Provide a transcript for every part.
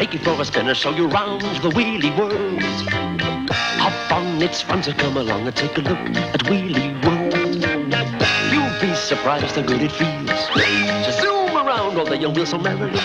take you for a spin and show you round the wheelie world. Hop on, it's fun to come along and take a look at Wheelie World. You'll be surprised how good it feels to zoom around all the young wheels so merrily.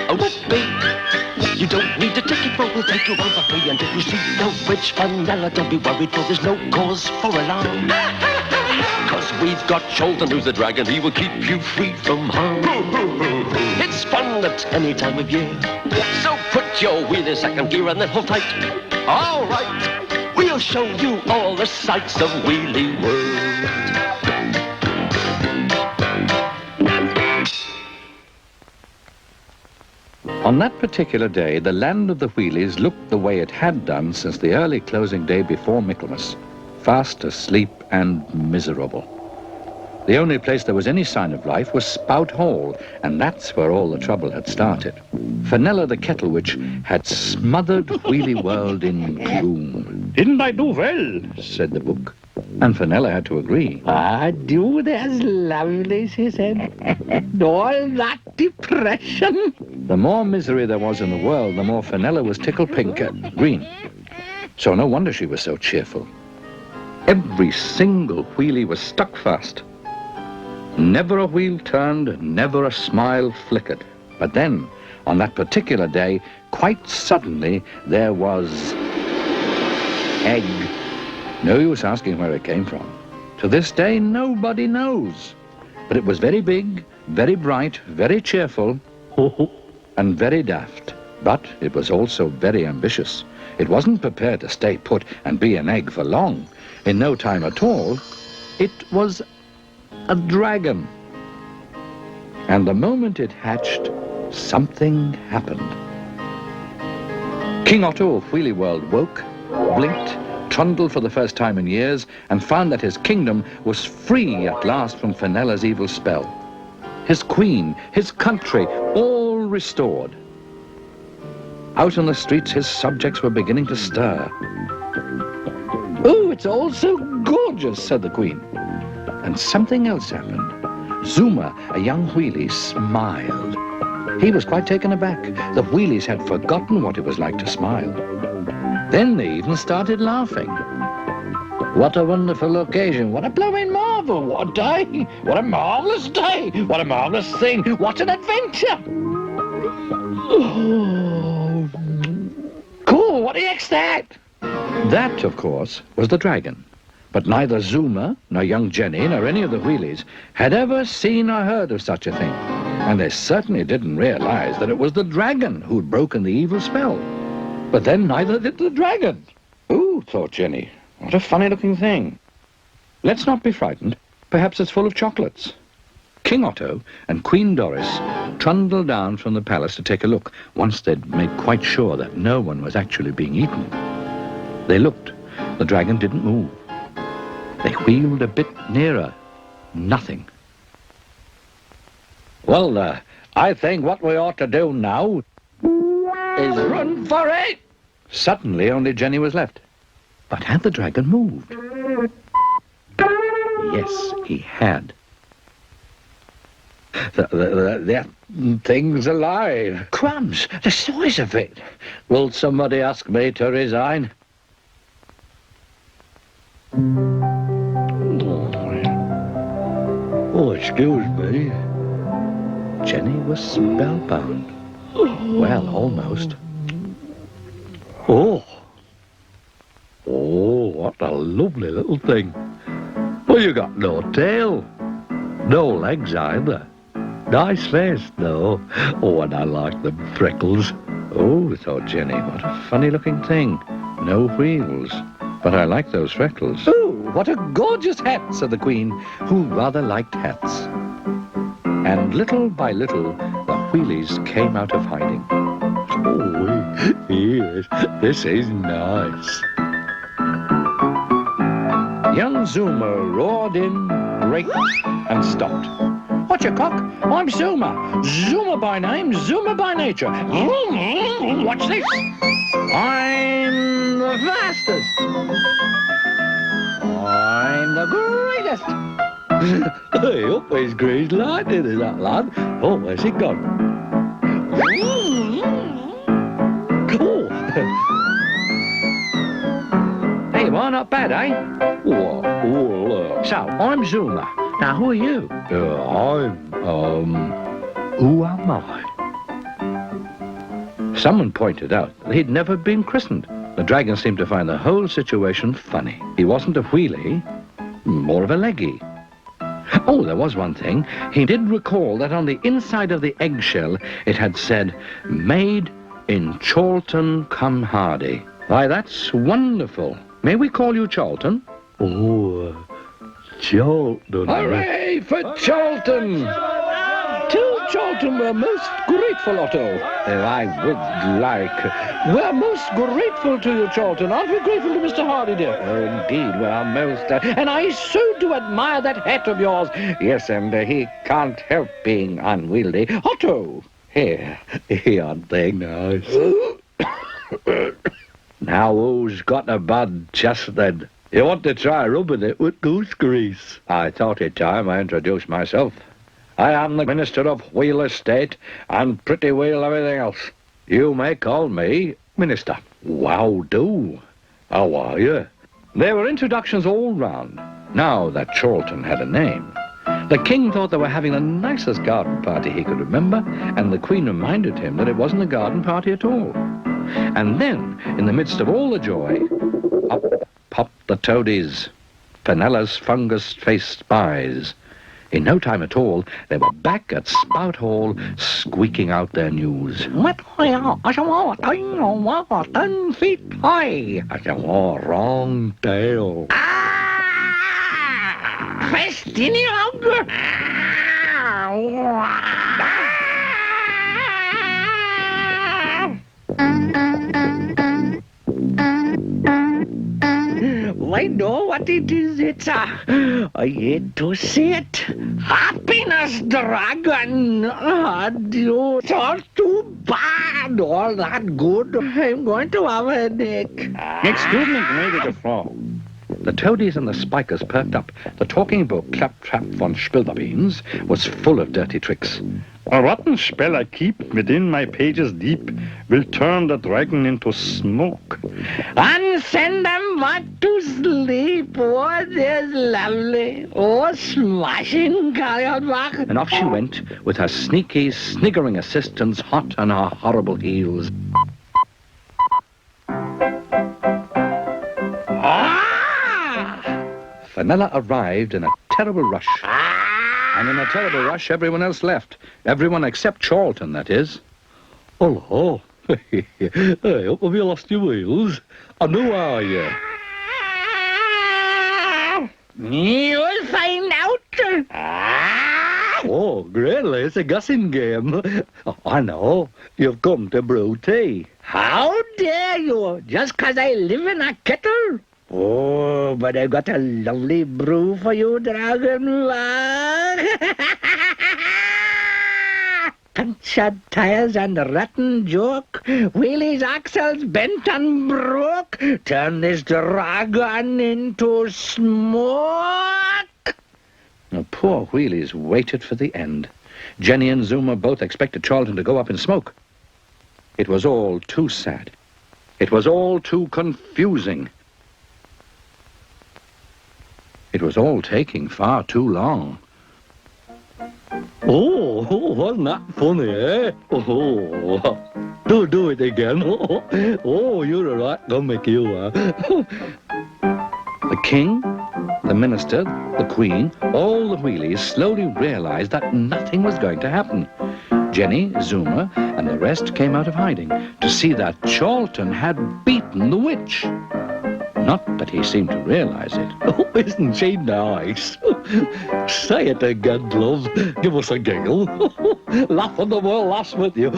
Oh, whoopee! You don't need a ticket, but we'll take you on for free. And if you see the witch vanilla, don't be worried, for there's no cause for alarm. Cause we've got Chorlton, who's the dragon, he will keep you free from harm. It's fun at any time of year, so put your wheel in second gear and then hold tight. All right, we'll show you all the sights of Wheelie World. On that particular day, the land of the Wheelies looked the way it had done since the early closing day before Michaelmas, fast asleep and miserable. The only place there was any sign of life was Spout Hall, and that's where all the trouble had started. Fenella the Kettle Witch had smothered Wheelie World in gloom. Didn't I do well? Said the book. And Fenella had to agree. I do, that's lovely, she said. All that depression. The more misery there was in the world, the more Fenella was tickled pink green. So no wonder she was so cheerful. Every single wheelie was stuck fast. Never a wheel turned, never a smile flickered. But then, on that particular day, quite suddenly, there was egg. No use asking where it came from. To this day, nobody knows. But it was very big, very bright, very cheerful, and very daft. But it was also very ambitious. It wasn't prepared to stay put and be an egg for long. In no time at all, it was a dragon. And the moment it hatched, something happened. King Otto of Wheelie World woke, blinked, trundled for the first time in years, and found that his kingdom was free at last from Fenella's evil spell. His queen, his country, all restored. Out on the streets, his subjects were beginning to stir. "Oh, it's all so gorgeous," said the queen. And something else happened. Zuma, a young wheelie, smiled. He was quite taken aback. The wheelies had forgotten what it was like to smile. Then they even started laughing. "What a wonderful occasion. What a blowing marvel. What a day. What a marvelous day. What a marvelous thing. What an adventure." "Oh, cool. What the heck's that?" That, of course, was the dragon. But neither Zuma, nor young Jenny, nor any of the wheelies had ever seen or heard of such a thing. And they certainly didn't realize that it was the dragon who'd broken the evil spell. But then neither did the dragon. "Ooh," thought Jenny, "what a funny-looking thing. Let's not be frightened. Perhaps it's full of chocolates." King Otto and Queen Doris trundled down from the palace to take a look, once they'd made quite sure that no one was actually being eaten. They looked. The dragon didn't move. They wheeled a bit nearer. Nothing. "Well, I think what we ought to do now is run for it." Suddenly, only Jenny was left. But had the dragon moved? Yes, he had. That thing's alive. Crumbs, the size of it. Will somebody ask me to resign? Oh, excuse me. Jenny was spellbound. Well, almost. Oh, what a lovely little thing. Well, you got no tail. No legs either. Nice face, though. Oh, and I like the freckles. Oh, thought Jenny, what a funny-looking thing. No wheels. But I like those freckles. Oh, what a gorgeous hat, said the Queen, who rather liked hats. And little by little, the wheelies came out of hiding. Oh, yes, this is nice. Young Zuma roared in, braked, and stopped. "What's your cock? I'm Zuma. Zuma by name, Zuma by nature. Watch this. I'm the fastest. I'm the greatest." Hey, up his greased lightning, is that lad? Oh, where's he gone? not bad, eh? So, I'm Zuma. Now, who are you? Who am I? Someone pointed out that he'd never been christened. The dragon seemed to find the whole situation funny. He wasn't a wheelie, more of a leggy. Oh, there was one thing. He did recall that on the inside of the eggshell it had said, "Made in Chorlton come Hardy." Why, that's wonderful. May we call you Chorlton? Chorlton. Hooray for Chorlton! Tell Chorlton we're most grateful, Otto. I would like. We're most grateful to you, Chorlton. Aren't we grateful to Mr. Hardy, dear? Oh, indeed, we're most. And I so do admire that hat of yours. Yes, and he can't help being unwieldy. Otto! Here. Aren't they nice? Now, who's got a bud just then? You want to try rubbing it with goose grease? I thought it time I introduced myself. I am the Minister of Wheel Estate and pretty well everything else. You may call me Minister. Wow, do. How are you? There were introductions all round. Now that Chorlton had a name. The king thought they were having the nicest garden party he could remember, and the queen reminded him that it wasn't a garden party at all. And then, in the midst of all the joy, up popped the toadies, Fenella's fungus-faced spies. In no time at all, they were back at Spout Hall, squeaking out their news. 10 feet high. Wrong tail. I know what it is. It's I hate to say it. Happiness dragon. You thought too bad. All that good. I'm going to have a headache. Excuse me, gnädige Frau. The toadies and the spikers perked up. The talking book, Claptrap von Spilberbeans, was full of dirty tricks. A rotten spell I keep within my pages deep will turn the dragon into smoke. And send them back to sleep. Oh, there's lovely. Oh, smashing Carlbach. And off she went, with her sneaky, sniggering assistants hot on her horrible heels. Fenella arrived in a terrible rush. And in a terrible rush, everyone else left. Everyone except Chorlton, that is. Oh, I hope have you lost your wheels? And who are you? You'll find out. Oh, greatly, it's a guessing game. I know. You've come to brew tea. How dare you? Just 'cause I live in a kettle? Oh, but I got a lovely brew for you, Dragonbach. Punctured tires and rotten joke, Wheelie's axles bent and broke, turn this dragon into smoke. The poor wheelies waited for the end. Jenny and Zuma both expected Chorlton to go up in smoke. It was all too sad. It was all too confusing. It was all taking far too long. Oh, wasn't that funny, eh? Oh, do it again. Oh, you're a right gummick, you are. The king, the minister, the queen, all the wheelies slowly realized that nothing was going to happen. Jenny, Zuma, and the rest came out of hiding to see that Chorlton had beaten the witch. Not that he seemed to realize it. Oh, isn't she nice? Say it again, love. Give us a giggle. Laugh and the world laughs with you.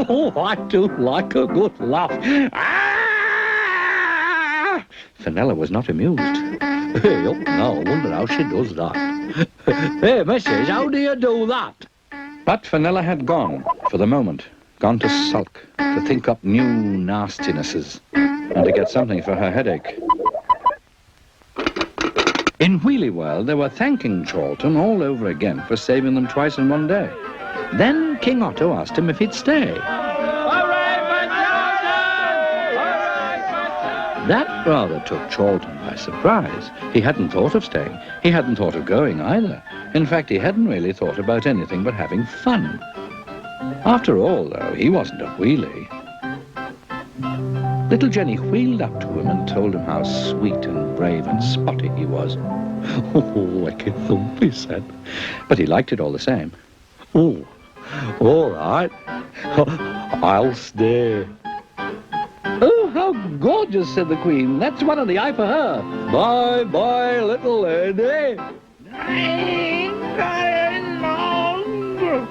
Oh, I do like a good laugh. Ah! Fenella was not amused. Hey, oh, no, I wonder how she does that. Hey, missus, how do you do that? But Fenella had gone, for the moment, gone to sulk, to think up new nastinesses, and to get something for her headache. In Wheelie World, they were thanking Chorlton all over again for saving them twice in one day. Then King Otto asked him if he'd stay. That rather took Chorlton by surprise. He hadn't thought of staying. He hadn't thought of going either. In fact, he hadn't really thought about anything but having fun. After all, though, he wasn't a wheelie. Little Jenny wheeled up to him and told him how sweet and brave and spotty he was. Oh, wicked thump, he said. But he liked it all the same. Oh, all right. I'll stay. Oh, how gorgeous, said the Queen. That's one of the eye for her. Bye, bye, little lady. I ain't got any longer.